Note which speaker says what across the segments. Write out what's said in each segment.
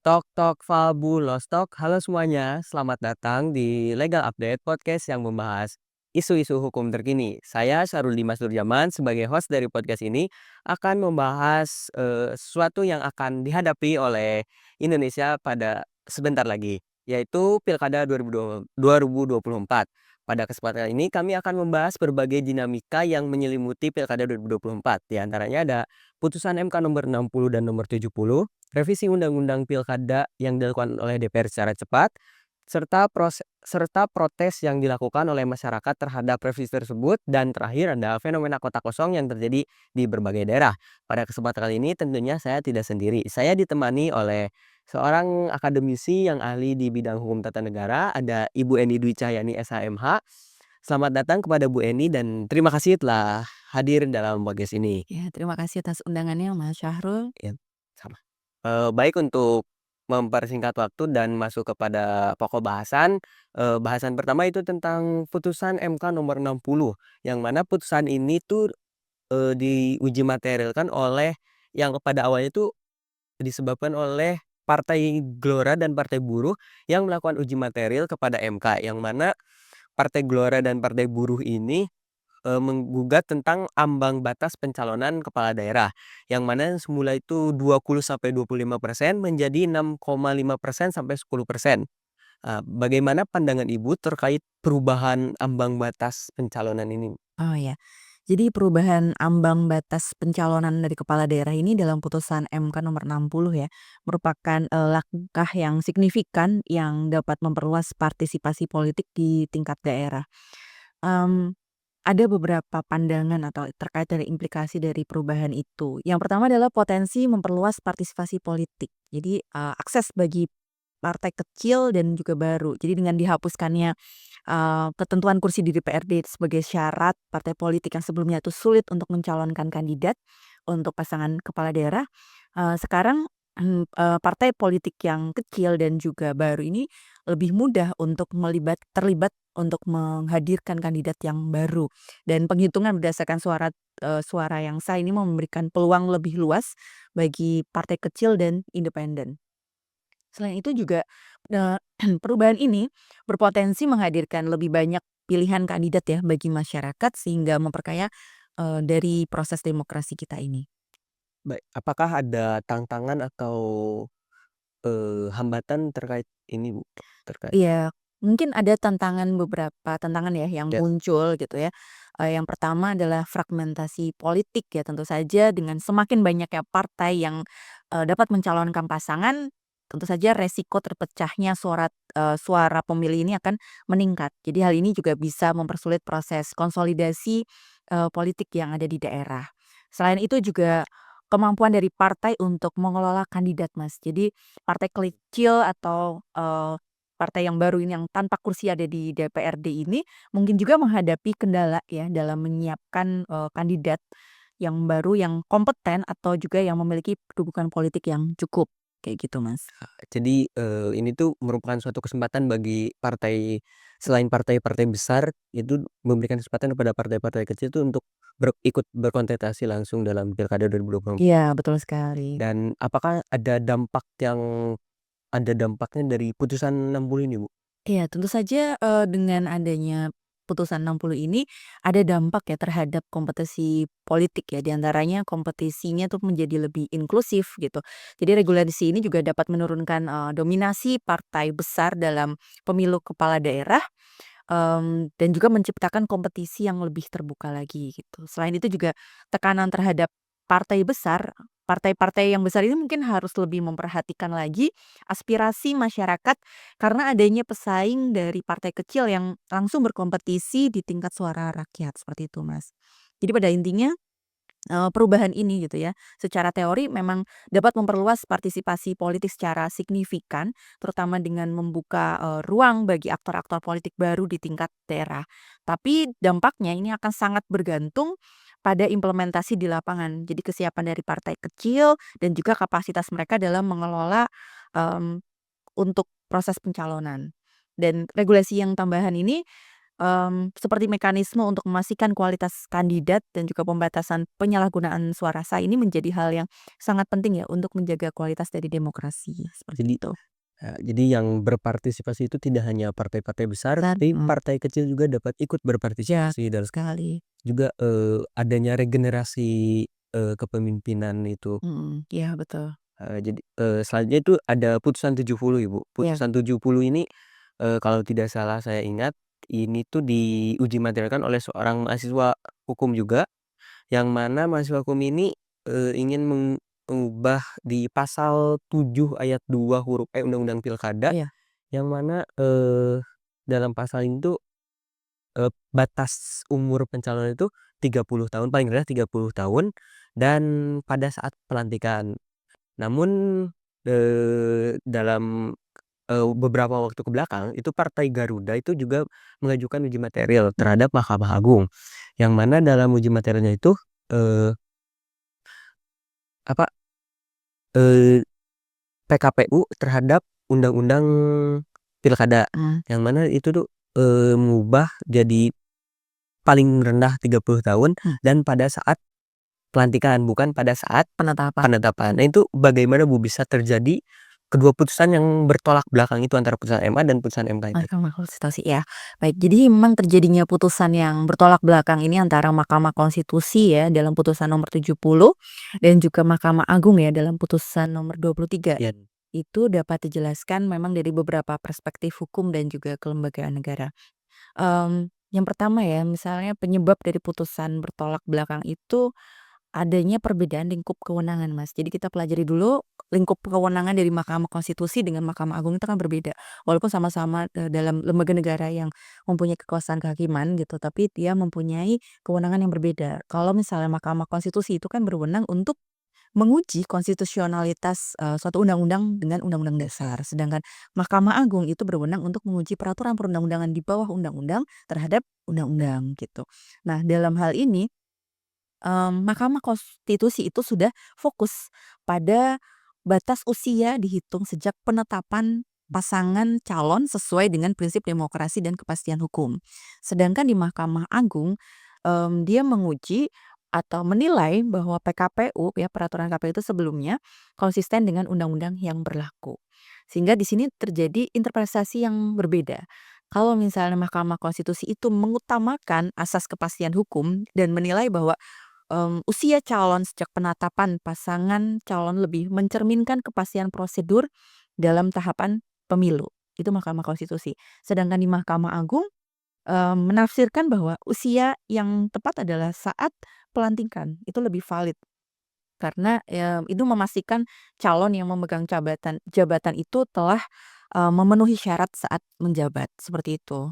Speaker 1: Tok tok fabulos tok. Halo semuanya, selamat datang di Legal Update Podcast yang membahas isu-isu hukum terkini. Saya Syarul Dimas Durjaman sebagai host dari podcast ini akan membahas sesuatu yang akan dihadapi oleh Indonesia pada sebentar lagi, yaitu Pilkada 2024. Pada kesempatan ini kami akan membahas berbagai dinamika yang menyelimuti Pilkada 2024. Di antaranya ada putusan MK nomor 60 dan nomor 70, revisi Undang-Undang Pilkada yang dilakukan oleh DPR secara cepat, serta protes yang dilakukan oleh masyarakat terhadap revisi tersebut, dan terakhir ada fenomena kota kosong yang terjadi di berbagai daerah. Pada kesempatan kali ini tentunya saya tidak sendiri. Saya ditemani oleh seorang akademisi yang ahli di bidang hukum tata negara, ada Ibu Eni Dwi Cahyani SHMH. Selamat datang kepada Bu Eni dan terima kasih telah hadir dalam podcast ini.
Speaker 2: Ya, terima kasih atas undangannya Mas Syahrul.
Speaker 1: Ya, sama. Baik, untuk mempersingkat waktu dan masuk kepada pokok bahasan, bahasan pertama itu tentang putusan MK nomor 60, yang mana putusan ini tuh, diuji materialkan oleh yang pada awalnya itu disebabkan oleh Partai Gelora dan Partai Buruh yang melakukan uji material kepada MK, yang mana Partai Gelora dan Partai Buruh ini menggugat tentang ambang batas pencalonan kepala daerah, yang mana semula itu 20-25% menjadi 6,5% sampai 10%. Bagaimana pandangan Ibu terkait perubahan ambang batas pencalonan ini?
Speaker 2: Oh ya, jadi perubahan ambang batas pencalonan dari kepala daerah ini dalam putusan MK nomor 60 ya, merupakan, langkah yang signifikan yang dapat memperluas partisipasi politik di tingkat daerah. Mmm, ada beberapa pandangan atau terkait dari implikasi dari perubahan itu. Yang pertama adalah potensi memperluas partisipasi politik. Jadi, akses bagi partai kecil dan juga baru. Jadi dengan dihapuskannya, ketentuan kursi di DPRD sebagai syarat partai politik yang sebelumnya itu sulit untuk mencalonkan kandidat untuk pasangan kepala daerah, sekarang, partai politik yang kecil dan juga baru ini lebih mudah untuk terlibat untuk menghadirkan kandidat yang baru. Dan penghitungan berdasarkan suara yang sah ini memberikan peluang lebih luas bagi partai kecil dan independen. Selain itu juga, eee, perubahan ini berpotensi menghadirkan lebih banyak pilihan kandidat ya bagi masyarakat sehingga memperkaya, dari proses demokrasi kita ini.
Speaker 1: Baik, apakah ada tantangan atau, hambatan terkait ini, Bu? Terkait
Speaker 2: Iya, mungkin ada beberapa tantangan ya yang
Speaker 1: ya,
Speaker 2: muncul gitu ya. Yang pertama adalah fragmentasi politik ya tentu saja dengan semakin banyaknya partai yang, dapat mencalonkan pasangan, tentu saja resiko terpecahnya suara pemilih ini akan meningkat. Jadi hal ini juga bisa mempersulit proses konsolidasi, politik yang ada di daerah. Selain itu juga kemampuan dari partai untuk mengelola kandidat, Mas. Jadi partai kecil atau, partai yang baru ini yang tanpa kursi ada di DPRD ini, mungkin juga menghadapi kendala ya dalam menyiapkan, kandidat yang baru yang kompeten atau juga yang memiliki kedudukan politik yang cukup, kayak gitu, Mas.
Speaker 1: jadi, ini tuh merupakan suatu kesempatan bagi partai selain partai-partai besar, itu memberikan kesempatan kepada partai-partai kecil tuh untuk ikut berkontestasi langsung dalam Pilkada 2024.
Speaker 2: Iya, betul sekali.
Speaker 1: Dan apakah ada dampaknya dari putusan 60 ini, Bu?
Speaker 2: Iya, tentu saja, dengan adanya putusan 60 ini ada dampak ya terhadap kompetisi politik ya, di antaranya kompetisinya tuh menjadi lebih inklusif gitu. Jadi regulasi ini juga dapat menurunkan, dominasi partai besar dalam pemilu kepala daerah, dan juga menciptakan kompetisi yang lebih terbuka lagi gitu. Selain itu juga tekanan terhadap partai besar, partai-partai yang besar ini mungkin harus lebih memperhatikan lagi aspirasi masyarakat karena adanya pesaing dari partai kecil yang langsung berkompetisi di tingkat suara rakyat, seperti itu, Mas. Jadi pada intinya, perubahan ini gitu ya, secara teori memang dapat memperluas partisipasi politik secara signifikan, terutama dengan membuka, ruang bagi aktor-aktor politik baru di tingkat daerah. Tapi dampaknya ini akan sangat bergantung pada implementasi di lapangan. Jadi kesiapan dari partai kecil dan juga kapasitas mereka dalam mengelola, mmm, untuk proses pencalonan. Dan regulasi yang tambahan ini seperti mekanisme untuk memastikan kualitas kandidat dan juga pembatasan penyalahgunaan suara sah ini menjadi hal yang sangat penting ya untuk menjaga kualitas dari demokrasi,
Speaker 1: Jadi
Speaker 2: seperti itu.
Speaker 1: jadi yang berpartisipasi itu tidak hanya partai-partai besar,
Speaker 2: Dan
Speaker 1: tapi partai kecil juga dapat ikut
Speaker 2: ya
Speaker 1: berpartisipasi dalam
Speaker 2: sekali.
Speaker 1: juga, adanya regenerasi, kepemimpinan itu.
Speaker 2: Iya betul.
Speaker 1: Jadi, selanjutnya itu ada putusan 70 Ibu.
Speaker 2: Iya,
Speaker 1: Putusan 70 ini, kalau tidak salah saya ingat, ini tuh diuji materialkan oleh seorang mahasiswa hukum juga, yang mana mahasiswa hukum ini, ingin mengubah di pasal 7 ayat 2 huruf E Undang-Undang Pilkada,
Speaker 2: iya.
Speaker 1: yang mana, dalam pasal ini tuh, batas umur pencalonan itu 30 tahun, paling rendah 30 tahun, dan pada saat pelantikan. Namun, dalam, beberapa waktu ke belakang, itu Partai Garuda itu juga mengajukan uji material terhadap Mahkamah Agung, yang mana dalam uji materialnya itu, eee, apa, eee, PKPU terhadap Undang-Undang Pilkada,
Speaker 2: Mmm,
Speaker 1: yang mana itu tuh, mengubah jadi paling rendah 30 tahun
Speaker 2: mmm,
Speaker 1: dan pada saat pelantikan, bukan pada saat
Speaker 2: penetapan.
Speaker 1: penetapan. Nah itu bagaimana Bu bisa terjadi kedua putusan yang bertolak belakang itu antara putusan MA dan putusan MK itu?
Speaker 2: Mahkamah Konstitusi ya. Baik, jadi memang terjadinya putusan yang bertolak belakang ini antara Mahkamah Konstitusi ya dalam putusan nomor 70 dan juga Mahkamah Agung ya dalam putusan nomor 23.
Speaker 1: Iya.
Speaker 2: Itu dapat dijelaskan memang dari beberapa perspektif hukum dan juga kelembagaan negara. Yang pertama ya, misalnya penyebab dari putusan bertolak belakang itu adanya perbedaan lingkup kewenangan, Mas. Jadi kita pelajari dulu lingkup kewenangan dari Mahkamah Konstitusi dengan Mahkamah Agung itu kan berbeda. Walaupun sama-sama, dalam lembaga negara yang mempunyai kekuasaan kehakiman gitu, tapi dia mempunyai kewenangan yang berbeda. Kalau misalnya Mahkamah Konstitusi itu kan berwenang untuk menguji konstitusionalitas, suatu undang-undang dengan undang-undang dasar. Sedangkan Mahkamah Agung itu berwenang untuk menguji peraturan perundang-undangan di bawah undang-undang terhadap undang-undang gitu. Nah, dalam hal ini Mahkamah Konstitusi itu sudah fokus pada batas usia dihitung sejak penetapan pasangan calon sesuai dengan prinsip demokrasi dan kepastian hukum. Sedangkan di Mahkamah Agung, dia menguji atau menilai bahwa PKPU ya, peraturan KPU itu sebelumnya konsisten dengan undang-undang yang berlaku. Sehingga di sini terjadi interpretasi yang berbeda. Kalau misalnya Mahkamah Konstitusi itu mengutamakan asas kepastian hukum dan menilai bahwa usia calon sejak penetapan pasangan calon lebih mencerminkan kepastian prosedur dalam tahapan pemilu, itu Mahkamah Konstitusi. Sedangkan di Mahkamah Agung, menafsirkan bahwa usia yang tepat adalah saat pelantikan, itu lebih valid karena, itu memastikan calon yang memegang jabatan itu telah, memenuhi syarat saat menjabat, seperti itu.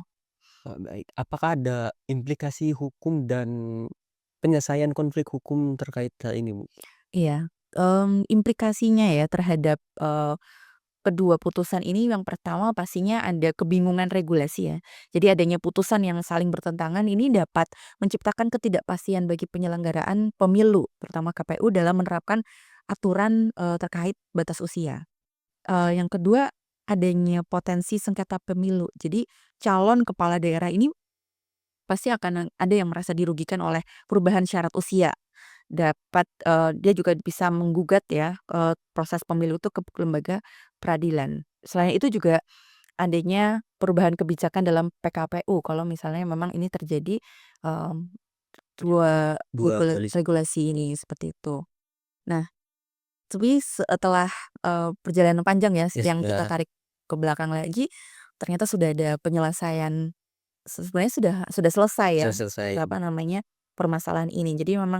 Speaker 1: Oh, baik. Apakah ada implikasi hukum dan penyelesaian konflik hukum terkait hal ini, Bu?
Speaker 2: Iya, implikasinya ya terhadap, kedua putusan ini yang pertama pastinya ada kebingungan regulasi ya. Jadi adanya putusan yang saling bertentangan ini dapat menciptakan ketidakpastian bagi penyelenggaraan pemilu, terutama KPU dalam menerapkan aturan, terkait batas usia. Yang kedua, adanya potensi sengketa pemilu. Jadi calon kepala daerah ini pasti akan ada yang merasa dirugikan oleh perubahan syarat usia. Dia juga bisa menggugat ya, proses pemilu itu ke lembaga peradilan. Selain itu juga adanya perubahan kebijakan dalam PKPU kalau misalnya memang ini terjadi, mmm, dua
Speaker 1: Dua koalisi.
Speaker 2: regulasi ini, seperti itu. Nah, tapi setelah, perjalanan panjang ya
Speaker 1: Ya
Speaker 2: yang kita
Speaker 1: sudah
Speaker 2: tarik ke belakang lagi, ternyata sudah ada penyelesaian. Sebenarnya sudah selesai ya,
Speaker 1: sudah selesai.
Speaker 2: apa namanya, permasalahan ini. Jadi memang,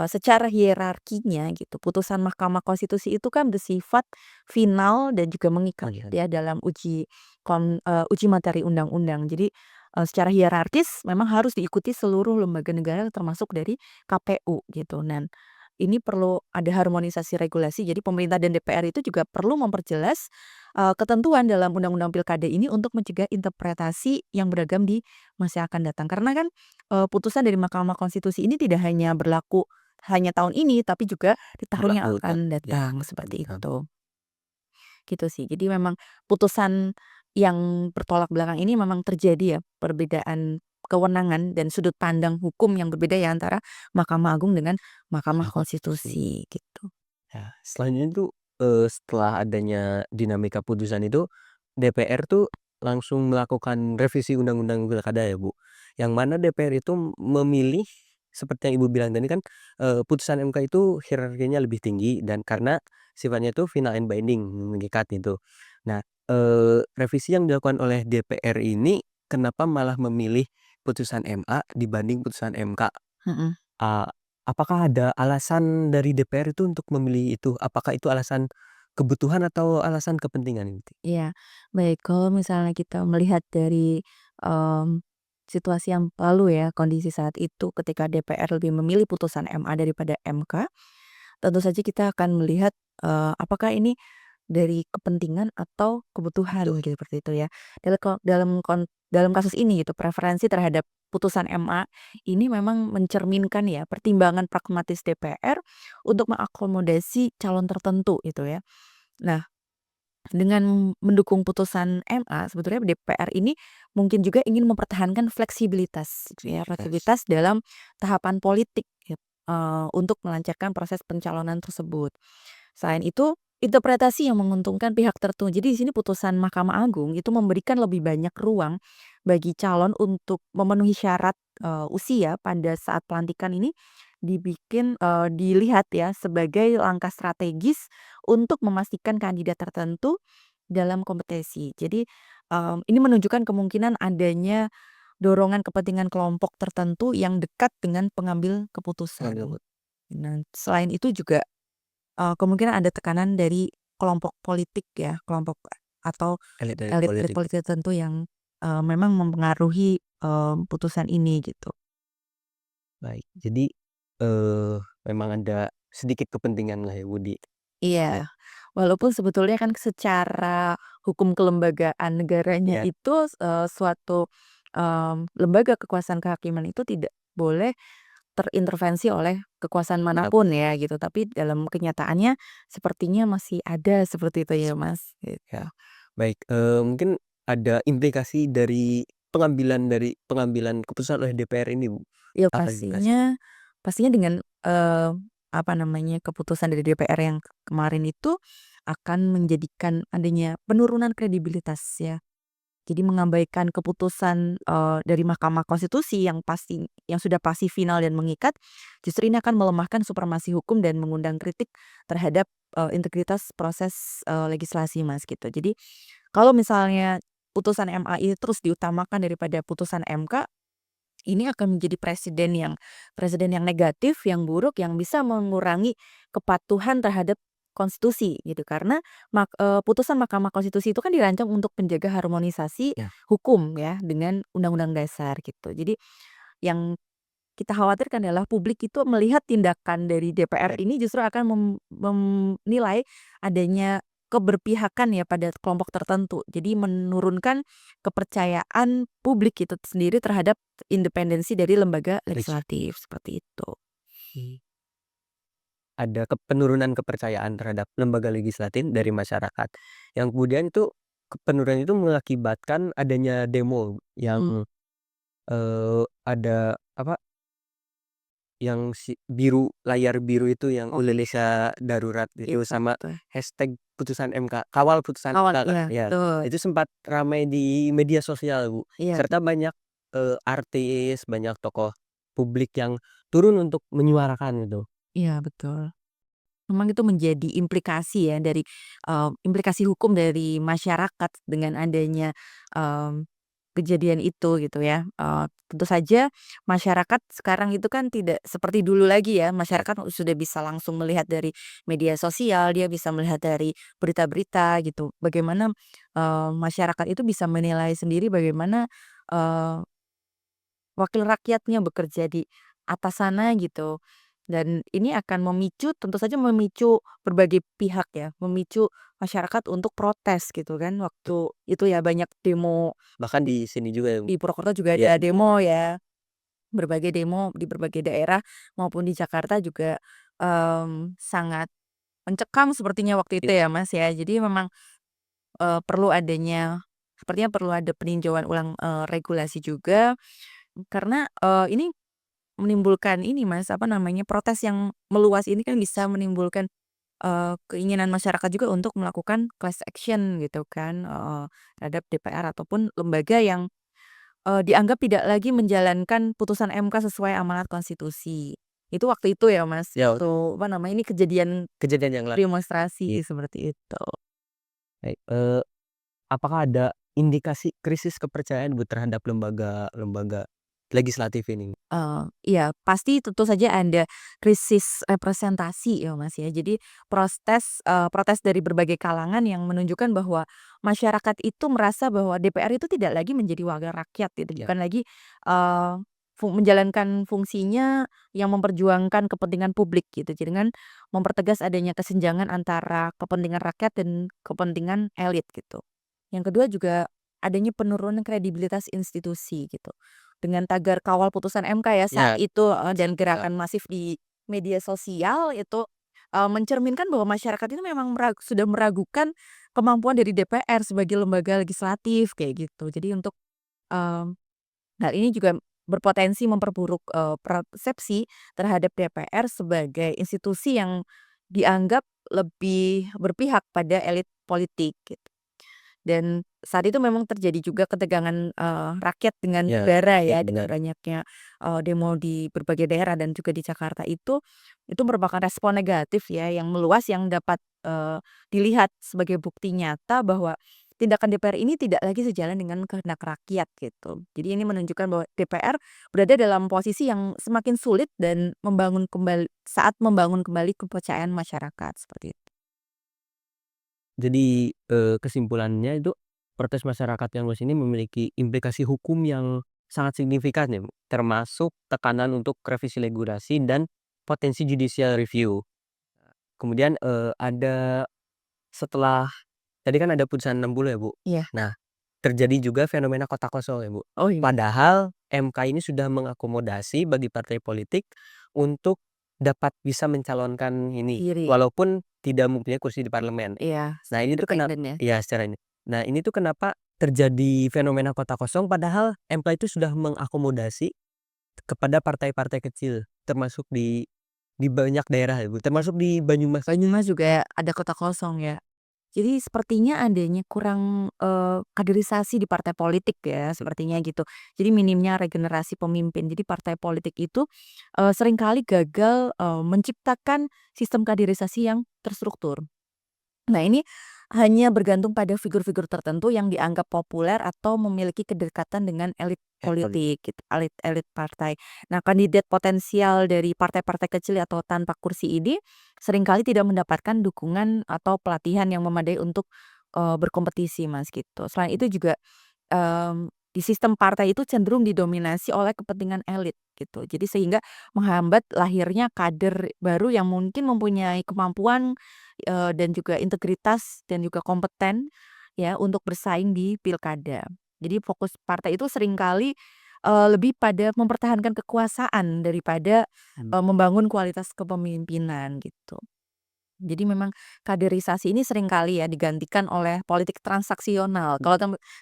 Speaker 2: secara hierarkinya gitu, putusan Mahkamah Konstitusi itu kan bersifat final dan juga mengikat
Speaker 1: Panggilan.
Speaker 2: ya dalam uji materi undang-undang. Jadi, secara hierarkis memang harus diikuti seluruh lembaga negara termasuk dari KPU gitu. Dan ini perlu ada harmonisasi regulasi, jadi pemerintah dan DPR itu juga perlu memperjelas ketentuan dalam undang-undang pilkada ini untuk mencegah interpretasi yang beragam di masa yang akan datang. Karena kan, putusan dari Mahkamah Konstitusi ini tidak hanya berlaku hanya tahun ini, tapi juga di tahun yang
Speaker 1: Berlaku
Speaker 2: akan
Speaker 1: ya,
Speaker 2: datang,
Speaker 1: akan
Speaker 2: seperti
Speaker 1: datang.
Speaker 2: itu. Gitu sih. Jadi memang putusan yang bertolak belakang ini memang terjadi ya, perbedaan kewenangan dan sudut pandang hukum yang berbeda ya antara Mahkamah Agung dengan Mahkamah
Speaker 1: Mahkamah Konstitusi.
Speaker 2: Konstitusi gitu.
Speaker 1: Ya, selanjutnya tuh, setelah adanya dinamika putusan itu, DPR tuh langsung melakukan revisi undang-undang pilkada ya, Bu. Yang mana DPR itu memilih seperti yang Ibu bilang tadi kan, putusan MK itu hierarkinya lebih tinggi dan karena sifatnya itu final and binding, mengikat itu. Nah, revisi yang dilakukan oleh DPR ini kenapa malah memilih putusan MA dibanding putusan MK?
Speaker 2: Mhm.
Speaker 1: Eee, apakah ada alasan dari DPR itu untuk memilih itu? Apakah itu alasan kebutuhan atau alasan kepentingan inti?
Speaker 2: Iya, baik kalau misalnya kita melihat dari, mmm, situasi yang lalu ya, kondisi saat itu ketika DPR lebih memilih putusan MA daripada MK, tentu saja kita akan melihat, apakah ini dari kepentingan atau kebutuhan
Speaker 1: Betul.
Speaker 2: gitu, seperti itu ya. Dalam kasus ini gitu, preferensi terhadap putusan MA ini memang mencerminkan ya pertimbangan pragmatis DPR untuk mengakomodasi calon tertentu gitu ya. Nah, dengan mendukung putusan MA sebetulnya DPR ini mungkin juga ingin mempertahankan fleksibilitas gitu ya,
Speaker 1: Aktivitas.
Speaker 2: fleksibilitas dalam tahapan politik untuk melancarkan proses pencalonan tersebut. Selain itu, interpretasi yang menguntungkan pihak tertentu. Jadi di sini putusan Mahkamah Agung itu memberikan lebih banyak ruang bagi calon untuk memenuhi syarat, usia pada saat pelantikan ini dilihat ya sebagai langkah strategis untuk memastikan kandidat tertentu dalam kompetisi. Jadi, ini menunjukkan kemungkinan adanya dorongan kepentingan kelompok tertentu yang dekat dengan pengambil
Speaker 1: Pengambil
Speaker 2: keputusan. Nah, selain itu juga kemungkinan ada tekanan dari kelompok politik ya, kelompok atau
Speaker 1: elit-elit
Speaker 2: elit-elit
Speaker 1: politik.
Speaker 2: politik tertentu yang, memang mempengaruhi, putusan ini gitu.
Speaker 1: Baik, jadi, memang ada sedikit kepentingan lah ya, Bu, di
Speaker 2: Iya, walaupun sebetulnya kan secara hukum kelembagaan negaranya
Speaker 1: ya,
Speaker 2: itu, suatu, lembaga kekuasaan kehakiman itu tidak boleh terintervensi oleh kekuasaan
Speaker 1: tetap
Speaker 2: manapun ya gitu, tapi dalam kenyataannya sepertinya masih ada seperti itu ya Mas, gitu.
Speaker 1: ya. Baik, mungkin ada implikasi dari pengambilan keputusan oleh DPR ini, Bu.
Speaker 2: Ya
Speaker 1: Apa implikasi?
Speaker 2: pastinya dengan, apa namanya, keputusan dari DPR yang kemarin itu akan menjadikan adanya penurunan kredibilitas ya. Jadi mengabaikan keputusan, dari Mahkamah Konstitusi yang sudah pasti final dan mengikat, justru ini akan melemahkan supremasi hukum dan mengundang kritik terhadap, integritas proses, legislasi Mas, gitu. Jadi kalau misalnya putusan MA ini terus diutamakan daripada putusan MK, ini akan menjadi presiden yang negatif, yang buruk, yang bisa mengurangi kepatuhan terhadap konstitusi gitu. Karena putusan Mahkamah Konstitusi itu kan dirancang untuk menjaga harmonisasi
Speaker 1: Ya,
Speaker 2: hukum ya dengan undang-undang dasar gitu. Jadi yang kita khawatirkan adalah publik itu melihat tindakan dari DPR ini justru akan menilai adanya keberpihakan ya pada kelompok tertentu. Jadi menurunkan kepercayaan publik itu sendiri terhadap independensi dari lembaga
Speaker 1: legislatif.
Speaker 2: legislatif, seperti itu.
Speaker 1: Ada penurunan kepercayaan terhadap lembaga legislatif dari masyarakat, yang kemudian itu penurunan itu mengakibatkan adanya demo yang,
Speaker 2: Mhm,
Speaker 1: ada apa, yang biru, layar biru itu yang
Speaker 2: oh,
Speaker 1: Indonesia Darurat itu
Speaker 2: iya
Speaker 1: sama
Speaker 2: betul.
Speaker 1: hashtag putusan MK, kawal putusan
Speaker 2: Awal
Speaker 1: MK kan,
Speaker 2: iya
Speaker 1: ya.
Speaker 2: betul,
Speaker 1: Itu sempat ramai di media sosial, Bu,
Speaker 2: iya
Speaker 1: serta banyak, artis, banyak tokoh publik yang turun untuk menyuarakan itu.
Speaker 2: iya betul. Memang itu menjadi implikasi ya dari, implikasi hukum dari masyarakat dengan adanya, mmm, kejadian itu gitu ya. Tentu saja masyarakat sekarang itu kan tidak seperti dulu lagi ya,
Speaker 1: Ya,
Speaker 2: masyarakat sudah bisa langsung melihat dari media sosial, dia bisa melihat dari berita-berita gitu. Bagaimana, masyarakat itu bisa menilai sendiri bagaimana, eee wakil rakyatnya bekerja di atas sana gitu. Dan ini akan tentu saja memicu berbagai pihak ya, memicu masyarakat untuk protes gitu kan. Waktu itu ya banyak demo
Speaker 1: bahkan di sini juga ya, Bu.
Speaker 2: di Purwokerto juga
Speaker 1: Ya,
Speaker 2: ada demo ya, berbagai demo di berbagai daerah maupun di Jakarta juga, sangat mencekam sepertinya waktu itu
Speaker 1: it
Speaker 2: ya Mas ya. Jadi memang, perlu adanya sepertinya perlu ada peninjauan ulang, regulasi juga karena, ini menimbulkan ini Mas, apa namanya, protes yang meluas ini kan bisa menimbulkan, keinginan masyarakat juga untuk melakukan class action gitu kan, terhadap DPR ataupun lembaga yang, dianggap tidak lagi menjalankan putusan MK sesuai amanat konstitusi. Itu waktu itu ya Mas,
Speaker 1: Ya,
Speaker 2: waktu apa namanya, ini kejadian
Speaker 1: kejadian yang lalu.
Speaker 2: demonstrasi seperti itu.
Speaker 1: Baik, apakah ada indikasi krisis kepercayaan Bu terhadap lembaga-lembaga legislatif ini?
Speaker 2: Iya, pasti tentu saja ada krisis representasi ya, Mas, ya. Jadi protes dari berbagai kalangan yang menunjukkan bahwa masyarakat itu merasa bahwa DPR itu tidak lagi menjadi wakil rakyat gitu,
Speaker 1: Ya.
Speaker 2: bukan lagi, eee, menjalankan fungsinya yang memperjuangkan kepentingan publik gitu. Jadi dengan mempertegas adanya kesenjangan antara kepentingan rakyat dan kepentingan elit gitu. Yang kedua juga adanya penurunan kredibilitas institusi gitu. Dengan tagar kawal putusan MK ya saat
Speaker 1: Ya,
Speaker 2: itu, dan
Speaker 1: ya.
Speaker 2: gerakan masif di media sosial itu, mencerminkan bahwa masyarakat itu memang sudah meragukan kemampuan dari DPR sebagai lembaga legislatif kayak gitu. Jadi untuk, mmm, hal ini juga berpotensi memperburuk, persepsi terhadap DPR sebagai institusi yang dianggap lebih berpihak pada elit politik gitu. Dan saat itu memang terjadi juga ketegangan, rakyat dengan
Speaker 1: Ya,
Speaker 2: negara
Speaker 1: ya
Speaker 2: ya, dengan
Speaker 1: benar.
Speaker 2: banyaknya, demo di berbagai daerah dan juga di Jakarta itu merupakan respon negatif ya yang meluas yang dapat, dilihat sebagai bukti nyata bahwa tindakan DPR ini tidak lagi sejalan dengan kehendak rakyat gitu. Jadi ini menunjukkan bahwa DPR berada dalam posisi yang semakin sulit dan membangun kembali kepercayaan masyarakat, seperti itu.
Speaker 1: Jadi, kesimpulannya itu protes masyarakat yang luas ini memiliki implikasi hukum yang sangat signifikan ya, Bu, termasuk tekanan untuk revisi regulasi dan potensi judicial review. Kemudian, ada setelah tadi kan ada putusan 60 ya, Bu.
Speaker 2: Iya.
Speaker 1: Nah, terjadi juga fenomena kotak kosong ya, Bu.
Speaker 2: Oh iya.
Speaker 1: Padahal MK ini sudah mengakomodasi bagi partai politik untuk dapat bisa mencalonkan ini,
Speaker 2: Diri.
Speaker 1: walaupun tidak mempunyai kursi di parlemen.
Speaker 2: Iya,
Speaker 1: Nah ini tuh
Speaker 2: independen ya.
Speaker 1: iya secara ini. Nah ini tuh kenapa terjadi fenomena kotak kosong padahal MK itu sudah mengakomodasi kepada partai-partai kecil, termasuk di banyak daerah ya, Bu, termasuk di Banyumas.
Speaker 2: Banyumas juga ada kota kosong ya. Jadi sepertinya adanya kurang, kaderisasi di partai politik ya, sepertinya gitu. Jadi minimnya regenerasi pemimpin. Jadi partai politik itu, seringkali gagal, menciptakan sistem kaderisasi yang terstruktur. Nah, ini hanya bergantung pada figur-figur tertentu yang dianggap populer atau memiliki kedekatan dengan elit politik gitu, elit-elit partai. Nah, kandidat potensial dari partai-partai kecil atau tanpa kursi ini seringkali tidak mendapatkan dukungan atau pelatihan yang memadai untuk, berkompetisi, Mas, gitu. Selain itu juga, di sistem partai itu cenderung didominasi oleh kepentingan elit gitu. Jadi sehingga menghambat lahirnya kader baru yang mungkin mempunyai kemampuan, dan juga integritas dan juga kompeten ya untuk bersaing di pilkada. Jadi fokus partai itu seringkali, lebih pada mempertahankan kekuasaan daripada, membangun kualitas kepemimpinan gitu. Jadi memang kaderisasi ini seringkali ya digantikan oleh politik transaksional.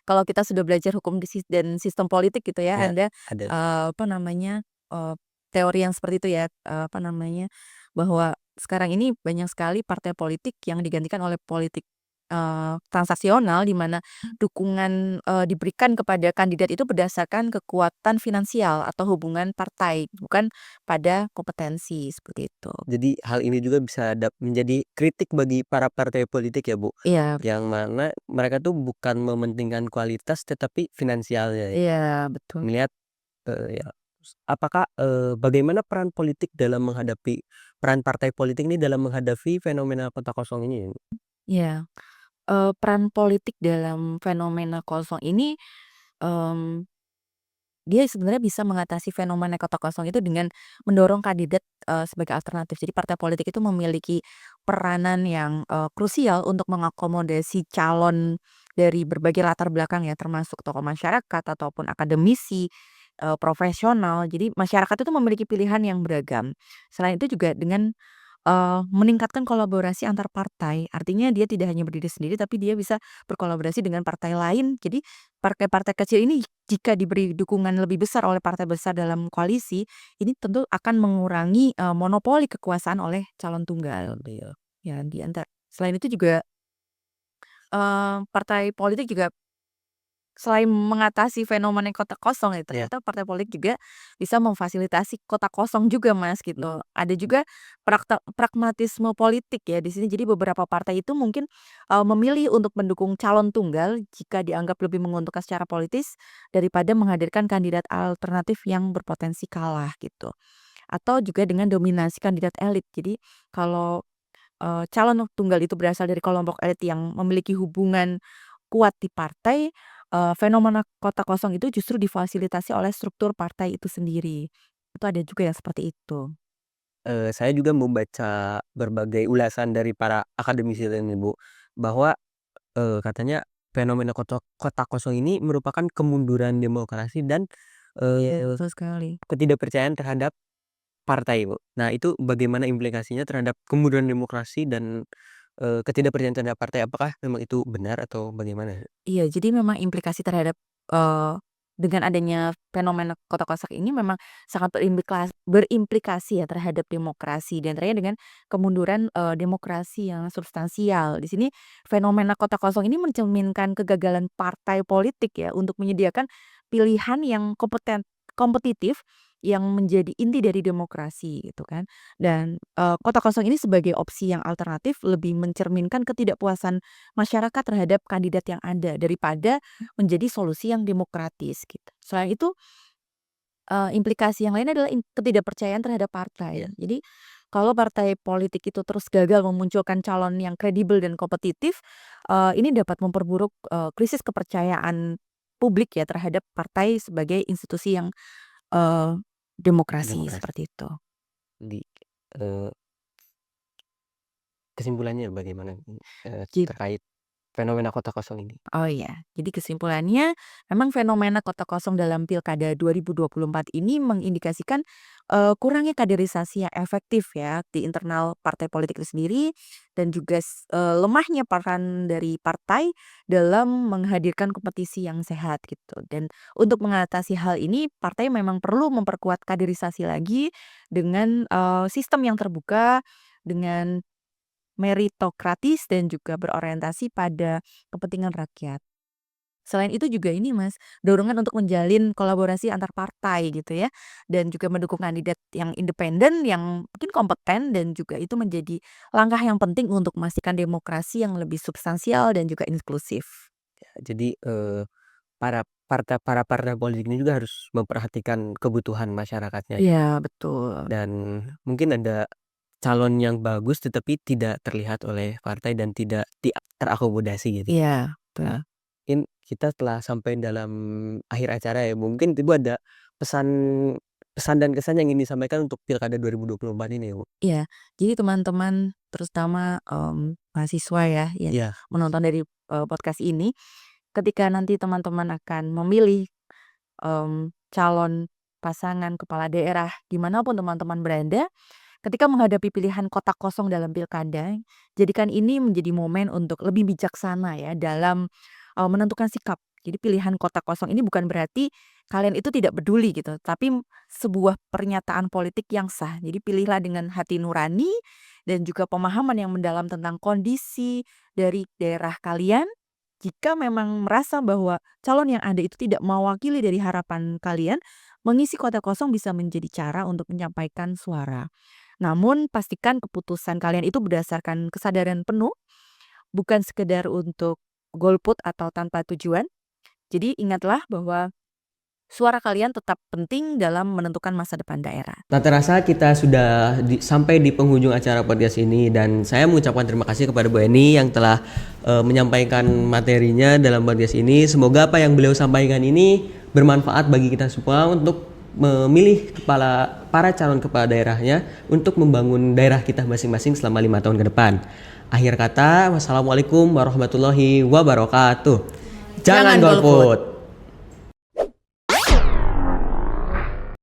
Speaker 2: Kalau kita sudah belajar hukum dan sistem politik gitu ya,
Speaker 1: Ya,
Speaker 2: ada,
Speaker 1: ada.
Speaker 2: apa namanya, teori yang seperti itu ya, apa namanya, bahwa sekarang ini banyak sekali partai politik yang digantikan oleh politik, transaksional di mana dukungan, diberikan kepada kandidat itu berdasarkan kekuatan finansial atau hubungan partai, bukan pada kompetensi, seperti itu.
Speaker 1: Jadi hal ini juga bisa menjadi kritik bagi para partai politik ya, Bu,
Speaker 2: Iya.
Speaker 1: yang mana mereka tuh bukan mementingkan kualitas tetapi finansialnya ya.
Speaker 2: Iya, betul.
Speaker 1: Melihat, ya apakah, bagaimana peran partai politik ini dalam menghadapi fenomena kota kosong ini?
Speaker 2: Iya, peran politik dalam fenomena kosong ini, mmm, dia sebenarnya bisa mengatasi fenomena kota kosong itu dengan mendorong kandidat, sebagai alternatif. Jadi partai politik itu memiliki peranan yang, krusial untuk mengakomodasi calon dari berbagai latar belakang ya, termasuk tokoh masyarakat ataupun akademisi, profesional. Jadi masyarakat itu memiliki pilihan yang beragam. Selain itu juga dengan meningkatkan kolaborasi antar partai. Artinya dia tidak hanya berdiri sendiri, tapi dia bisa berkolaborasi dengan partai lain. Jadi partai-partai kecil ini jika diberi dukungan lebih besar oleh partai besar dalam koalisi, ini tentu akan mengurangi, monopoli kekuasaan oleh calon tunggal.
Speaker 1: Iya.
Speaker 2: Ya selain itu juga, partai politik juga selain mengatasi fenomena kota kosong ya,
Speaker 1: Iya.
Speaker 2: ternyata partai politik juga bisa memfasilitasi kota kosong juga, Mas, gitu. Ada juga pragmatisme politik ya di sini. Jadi beberapa partai itu mungkin, memilih untuk mendukung calon tunggal jika dianggap lebih menguntungkan secara politis daripada menghadirkan kandidat alternatif yang berpotensi kalah gitu. Atau juga dengan dominasi kandidat elit. Jadi kalau, calon tunggal itu berasal dari kelompok elit yang memiliki hubungan kuat di partai, fenomena kota kosong itu justru difasilitasi oleh struktur partai itu sendiri. Itu ada juga yang seperti itu.
Speaker 1: Saya juga membaca berbagai ulasan dari para akademisi ini, Bu, bahwa, katanya fenomena kota kosong ini merupakan kemunduran demokrasi dan,
Speaker 2: Iya,
Speaker 1: eee,
Speaker 2: betul sekali.
Speaker 1: ketidakpercayaan terhadap partai, Bu. Nah, itu bagaimana implikasinya terhadap kemunduran demokrasi dan, ketidakpercayaan terhadap partai? Apakah memang itu benar atau bagaimana?
Speaker 2: Iya, jadi memang implikasi terhadap, dengan adanya fenomena kota kosong ini memang sangat berimplikasi ya terhadap demokrasi dan terkait dengan kemunduran, demokrasi yang substansial. Di sini fenomena kota kosong ini mencerminkan kegagalan partai politik ya untuk menyediakan pilihan yang kompetitif yang menjadi inti dari demokrasi gitu kan. Dan, kota kosong ini sebagai opsi yang alternatif lebih mencerminkan ketidakpuasan masyarakat terhadap kandidat yang ada daripada menjadi solusi yang demokratis gitu. Selain itu, implikasi yang lain adalah ketidakpercayaan terhadap partai.
Speaker 1: Iya.
Speaker 2: Jadi kalau partai politik itu terus gagal memunculkan calon yang kredibel dan kompetitif, ini dapat memperburuk, krisis kepercayaan publik ya terhadap partai sebagai institusi yang, eee, demokrasi
Speaker 1: Demokrasi
Speaker 2: seperti itu.
Speaker 1: di eee, kesimpulannya bagaimana, terkait fenomena kota kosong ini?
Speaker 2: Oh iya, jadi kesimpulannya memang fenomena kota kosong dalam Pilkada 2024 ini mengindikasikan, kurangnya kaderisasi yang efektif ya di internal partai politik itu sendiri dan juga lemahnya peran dari partai dalam menghadirkan kompetisi yang sehat gitu. Dan untuk mengatasi hal ini partai memang perlu memperkuat kaderisasi lagi dengan, sistem yang terbuka, dengan meritokratis dan juga berorientasi pada kepentingan rakyat. Selain itu juga ini Mas, dorongan untuk menjalin kolaborasi antar partai gitu ya, dan juga mendukung kandidat yang independen, yang mungkin kompeten dan juga itu menjadi langkah yang penting untuk memastikan demokrasi yang lebih substansial dan juga inklusif.
Speaker 1: Jadi, para partai politik ini juga harus memperhatikan kebutuhan masyarakatnya ya,
Speaker 2: Iya betul.
Speaker 1: dan mungkin ada calon yang bagus tetapi tidak terlihat oleh partai dan tidak terakomodasi gitu.
Speaker 2: Iya,
Speaker 1: Nah,
Speaker 2: betul.
Speaker 1: mungkin kita telah sampai dalam akhir acara ya, mungkin Ibu ada pesan pesan dan kesan yang ingin disampaikan untuk Pilkada 2024 ini ya, Bu?
Speaker 2: Iya, jadi teman-teman terutama, mahasiswa ya yang
Speaker 1: Iya.
Speaker 2: menonton dari, podcast ini, ketika nanti teman-teman akan memilih calon pasangan kepala daerah dimanapun teman-teman berada, ketika menghadapi pilihan kota kosong dalam pilkada, jadikan ini menjadi momen untuk lebih bijaksana ya dalam, menentukan sikap. Jadi pilihan kota kosong ini bukan berarti kalian itu tidak peduli gitu, tapi sebuah pernyataan politik yang sah. Jadi pilihlah dengan hati nurani dan juga pemahaman yang mendalam tentang kondisi dari daerah kalian jika memang merasa bahwa calon yang ada itu tidak mewakili dari harapan kalian, mengisi kota kosong bisa menjadi cara untuk menyampaikan suara. Namun pastikan keputusan kalian itu berdasarkan kesadaran penuh, bukan sekedar untuk golput atau tanpa tujuan. Jadi ingatlah bahwa suara kalian tetap penting dalam menentukan masa depan daerah.
Speaker 1: Tak terasa kita sudah sampai di penghujung acara podcast ini dan saya mengucapkan terima kasih kepada Bu Eni yang telah menyampaikan materinya dalam podcast ini. Semoga apa yang beliau sampaikan ini bermanfaat bagi kita semua untuk memilih para calon kepala daerahnya untuk membangun daerah kita masing-masing selama 5 tahun ke depan. Akhir kata, wassalamualaikum warahmatullahi wabarakatuh. Jangan
Speaker 2: Jangan golput.
Speaker 1: golput.